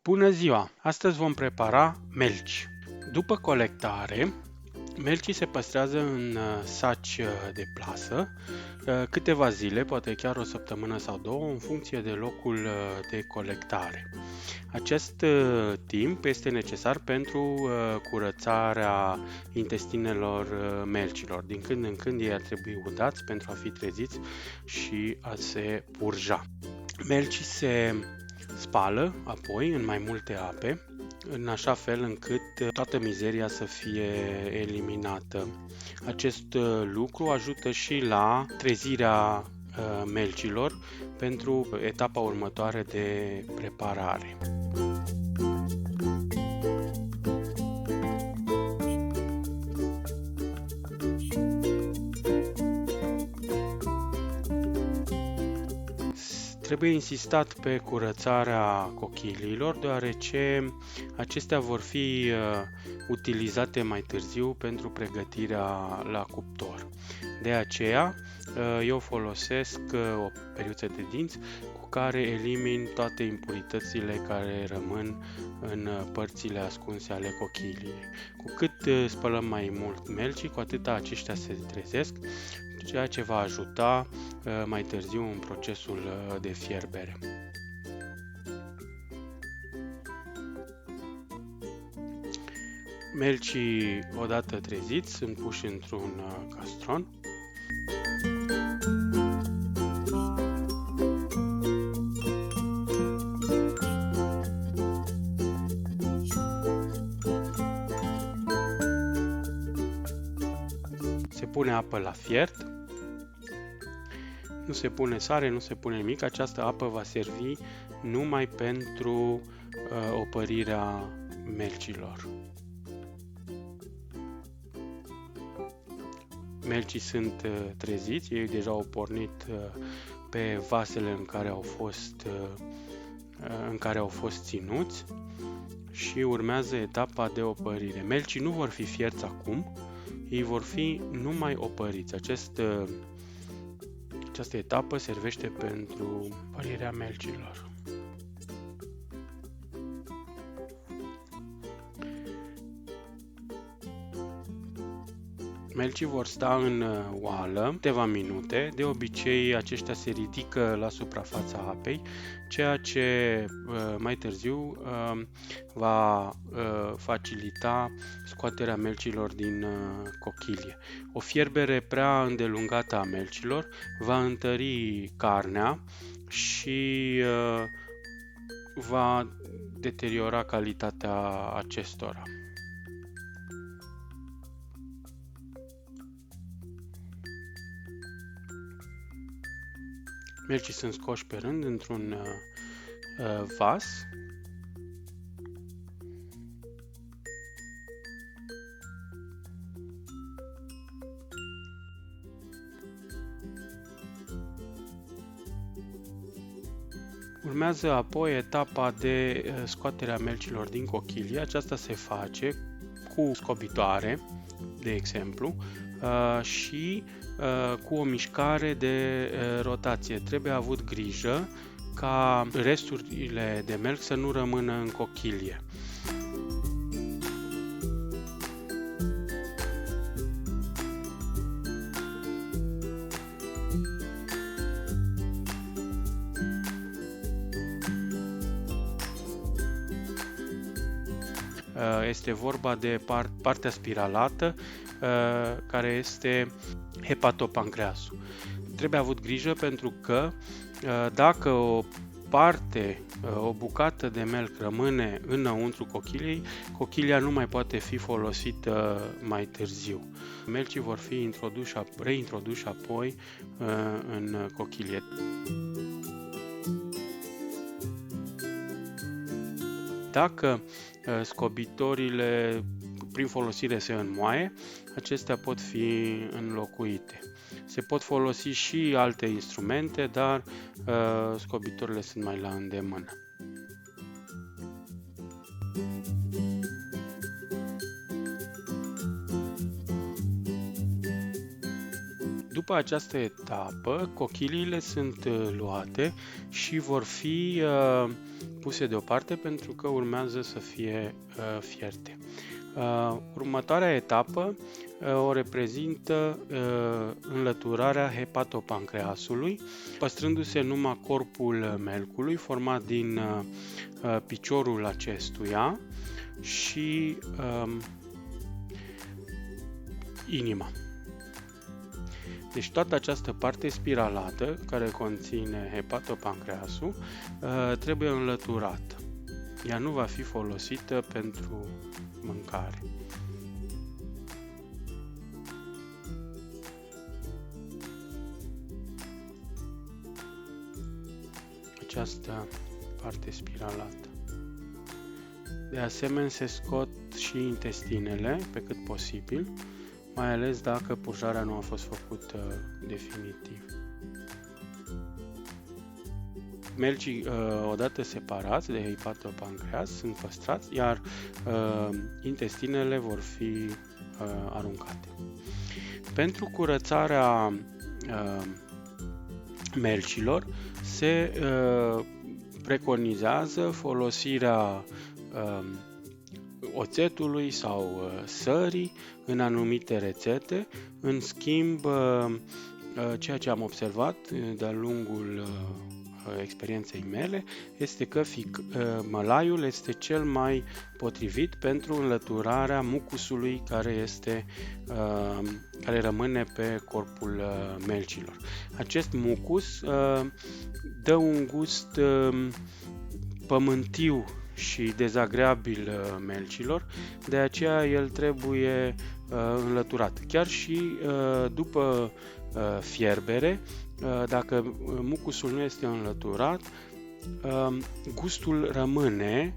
Bună ziua! Astăzi vom prepara melci. După colectare, melcii se păstrează în saci de plasă câteva zile, poate chiar o săptămână sau două, în funcție de locul de colectare. Acest timp este necesar pentru curățarea intestinelor melcilor. Din când în când ei ar trebui udați pentru a fi treziți și a se purja. Melcii se spală apoi în mai multe ape, în așa fel încât toată mizeria să fie eliminată. Acest lucru ajută și la trezirea melcilor pentru etapa următoare de preparare. Trebuie insistat pe curățarea cochiliilor, deoarece acestea vor fi utilizate mai târziu pentru pregătirea la cuptor. De aceea, eu folosesc o periuță de dinți cu care elimin toate impuritățile care rămân în părțile ascunse ale cochiliei. Cu cât spălăm mai mult melcii, cu atât aceștia se trezesc, ceea ce va ajuta mai târziu în procesul de fierbere. Melcii, odată treziți, sunt puși într-un castron. Se pune apă la fiert. Nu se pune sare, nu se pune nimic. Această apă va servi numai pentru opărirea melcilor. Melcii sunt treziți, ei deja au pornit pe vasele în care au fost ținuți și urmează etapa de opărire. Melcii nu vor fi fierți acum, ei vor fi numai opăriți. Această etapă servește pentru opărirea melcilor. Melcii vor sta în oală câteva minute, de obicei aceștia se ridică la suprafața apei, ceea ce mai târziu va facilita scoaterea melcilor din cochilie. O fierbere prea îndelungată a melcilor va întări carnea și va deteriora calitatea acestora. Melcii sunt scoși pe rând într-un vas. Urmează apoi etapa de scoatere a melcilor din cochilie. Aceasta se face cu scobitoare, de exemplu, și cu o mișcare de rotație. Trebuie avut grijă ca resturile de melc să nu rămână în cochilie. Este vorba de partea spiralată, care este hepatopancreasul. Trebuie avut grijă pentru că dacă o bucată de melc rămâne înăuntru cochiliei, cochilia nu mai poate fi folosită mai târziu. Melcii vor fi reintroduși apoi în cochilie. Dacă scobitorile prin folosire se înmoaie, acestea pot fi înlocuite. Se pot folosi și alte instrumente, dar scobitorile sunt mai la îndemână. După această etapă, cochiliile sunt luate și vor fi puse deoparte pentru că urmează să fie fierte. Următoarea etapă o reprezintă înlăturarea hepatopancreasului, păstrându-se numai corpul melcului format din piciorul acestuia și inima. Deci toată această parte spiralată care conține hepatopancreasul trebuie înlăturată. Ea nu va fi folosită pentru mâncare. Această parte spiralată. De asemenea, se scot și intestinele pe cât posibil, mai ales dacă purjarea nu a fost făcută definitiv. Melcii, odată separați de hepatopancreas, sunt păstrați, iar intestinele vor fi aruncate. Pentru curățarea melcilor se preconizează folosirea oțetului sau sării în anumite rețete. În schimb, ceea ce am observat de-a lungul experienței mele este că mălaiul este cel mai potrivit pentru înlăturarea mucusului care rămâne pe corpul melcilor. Acest mucus dă un gust pământiu și dezagreabil melcilor, de aceea el trebuie înlăturat. Chiar și după fierbere, dacă mucusul nu este înlăturat, gustul rămâne,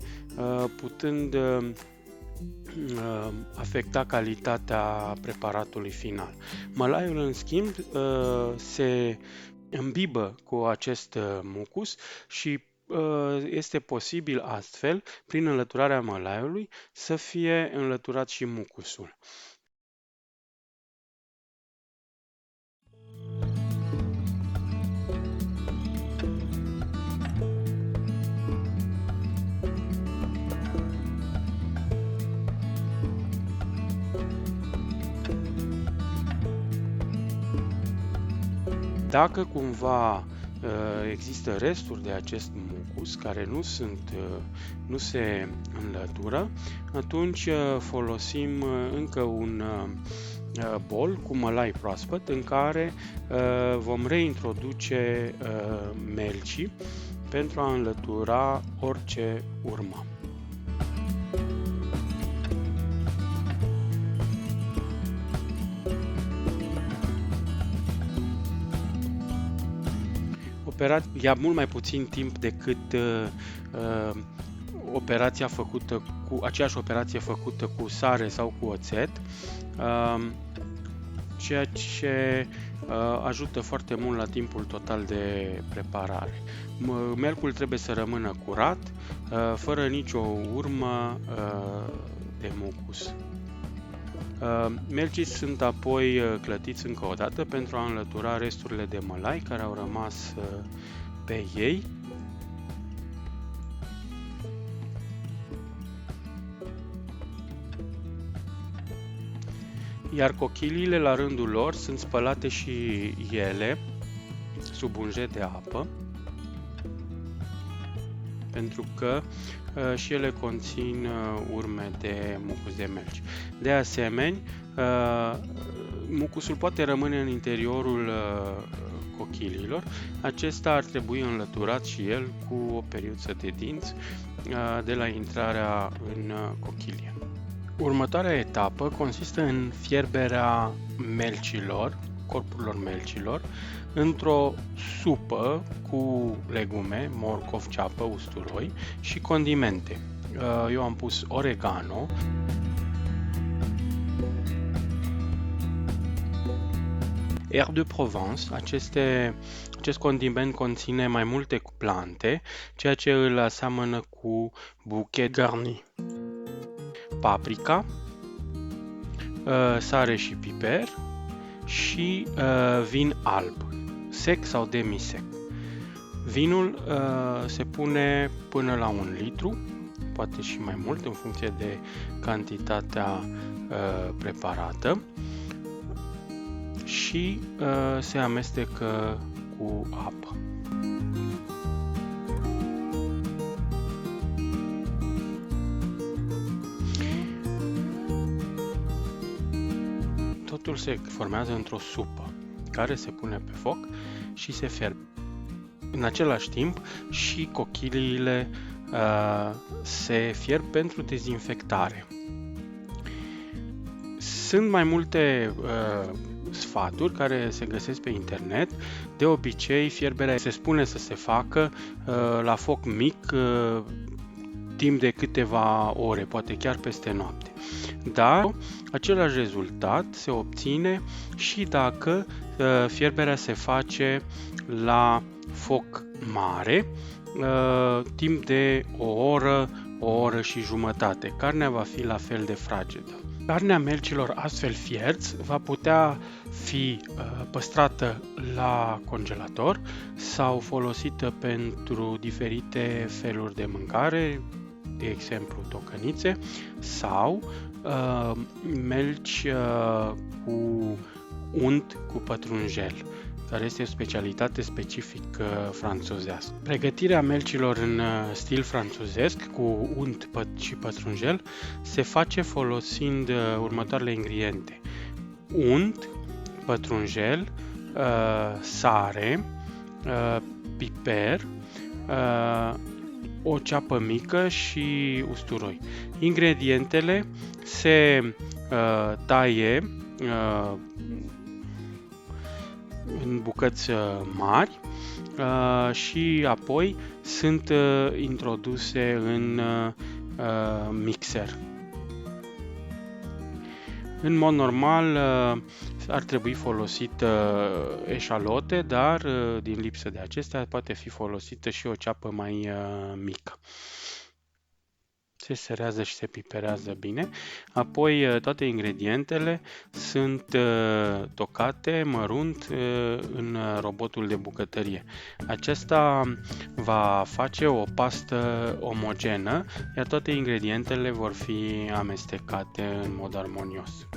putând afecta calitatea preparatului final. Mălaiul, în schimb, se îmbibă cu acest mucus și este posibil astfel, prin înlăturarea mălaiului, să fie înlăturat și mucusul. Dacă cumva există resturi de acest mucus care nu se înlătură, atunci folosim încă un bol cu mălai proaspăt în care vom reintroduce melcii pentru a înlătura orice urmă. Ia mult mai puțin timp decât aceeași operație făcută cu sare sau cu oțet, ceea ce ajută foarte mult la timpul total de preparare. Melcul trebuie să rămână curat, fără nicio urmă de mucus. Melcii sunt apoi clătiți încă o dată pentru a înlătura resturile de mălai care au rămas pe ei. Iar cochiliile, la rândul lor, sunt spălate și ele sub un jet de apă, pentru că și ele conțin urme de mucus de melci. De asemenea, mucusul poate rămâne în interiorul cochiliilor. Acesta ar trebui înlăturat și el cu o periuță de dinți de la intrarea în cochilie. Următoarea etapă consistă în fierberea melcilor, corpurilor melcilor, într-o supă cu legume, morcov, ceapă, usturoi și condimente. Eu am pus oregano, air de Provence. Acest condiment conține mai multe plante, ceea ce îl aseamănă cu bouquet garni. Paprika, sare și piper și vin alb, sec sau demisec. Vinul se pune până la 1 litru, poate și mai mult în funcție de cantitatea preparată și se amestecă cu apă. Totul se formează într-o supă care se pune pe foc și se fierbe. În același timp și cochiliile se fierb pentru dezinfectare. Sunt mai multe sfaturi care se găsesc pe internet. De obicei, fierberea se spune să se facă la foc mic timp de câteva ore, poate chiar peste noapte. Dar același rezultat se obține și dacă fierberea se face la foc mare, timp de o oră și jumătate. Carnea va fi la fel de fragedă. Carnea melcilor astfel fierți va putea fi păstrată la congelator sau folosită pentru diferite feluri de mâncare, de exemplu tocănițe sau melci cu unt cu pătrunjel, care este o specialitate specific franțuzească. Pregătirea melcilor în stil franțuzesc cu unt și pătrunjel se face folosind următoarele ingrediente: unt, pătrunjel, sare, piper, o ceapă mică și usturoi. Ingredientele se taie în bucăți mari și apoi sunt introduse în mixer. În mod normal ar trebui folosit eșalote, dar din lipsă de acestea poate fi folosită și o ceapă mai mică. Se serează și se piperează bine. Apoi toate ingredientele sunt tocate mărunt în robotul de bucătărie. Acesta va face o pastă omogenă, iar toate ingredientele vor fi amestecate în mod armonios.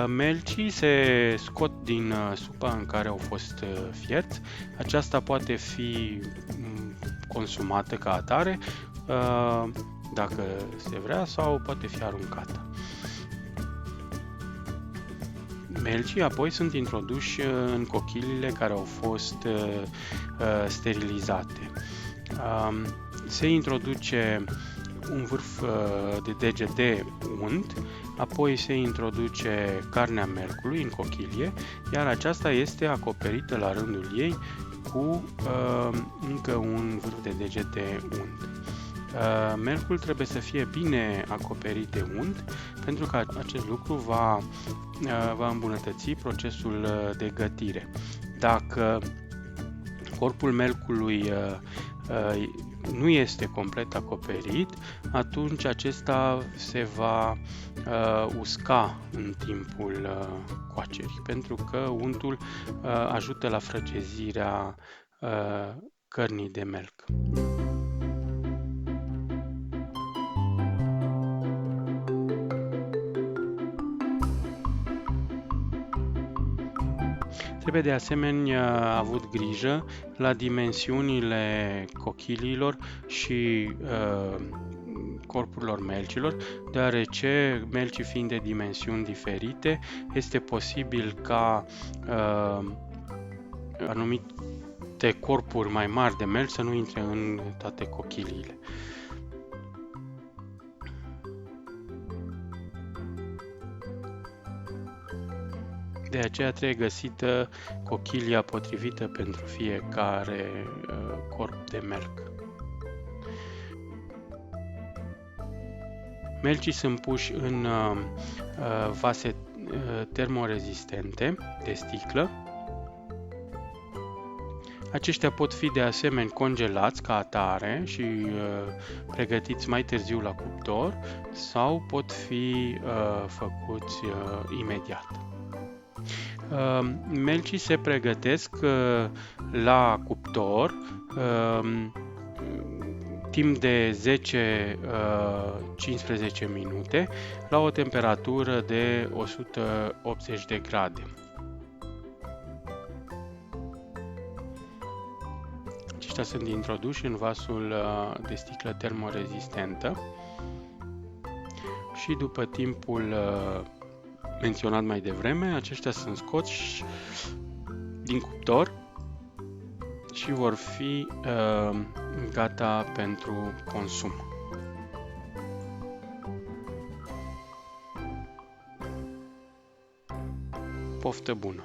Melcii se scot din supa în care au fost fierți. Aceasta poate fi consumată ca atare, dacă se vrea, sau poate fi aruncată. Melcii apoi sunt introduși în cochiliile care au fost sterilizate. Se introduce un vârf de deget de unt, apoi se introduce carnea melcului în cochilie, iar aceasta este acoperită la rândul ei cu încă un vârf de deget de unt. Melcul trebuie să fie bine acoperit de unt, pentru că acest lucru va îmbunătăți procesul de gătire. Dacă corpul melcului nu este complet acoperit, atunci acesta se va usca în timpul coacerii, pentru că untul ajută la frăgezirea cărnii de melc. Trebuie de asemenea avut grijă la dimensiunile cochiliilor și corpurilor melcilor, deoarece melcii fiind de dimensiuni diferite, este posibil ca anumite corpuri mai mari de melci să nu intre în toate cochiliile. De aceea trebuie găsită cochilia potrivită pentru fiecare corp de melc. Melcii sunt puși în vase termorezistente de sticlă. Aceștia pot fi de asemenea congelați ca atare și pregătiți mai târziu la cuptor sau pot fi făcuți imediat. Melcii se pregătesc la cuptor timp de 10-15 minute la o temperatură de 180 de grade. Aceștia sunt introduși în vasul de sticlă termorezistentă și după timpul menționat mai devreme, aceștia sunt scoși din cuptor și vor fi gata pentru consum. Poftă bună!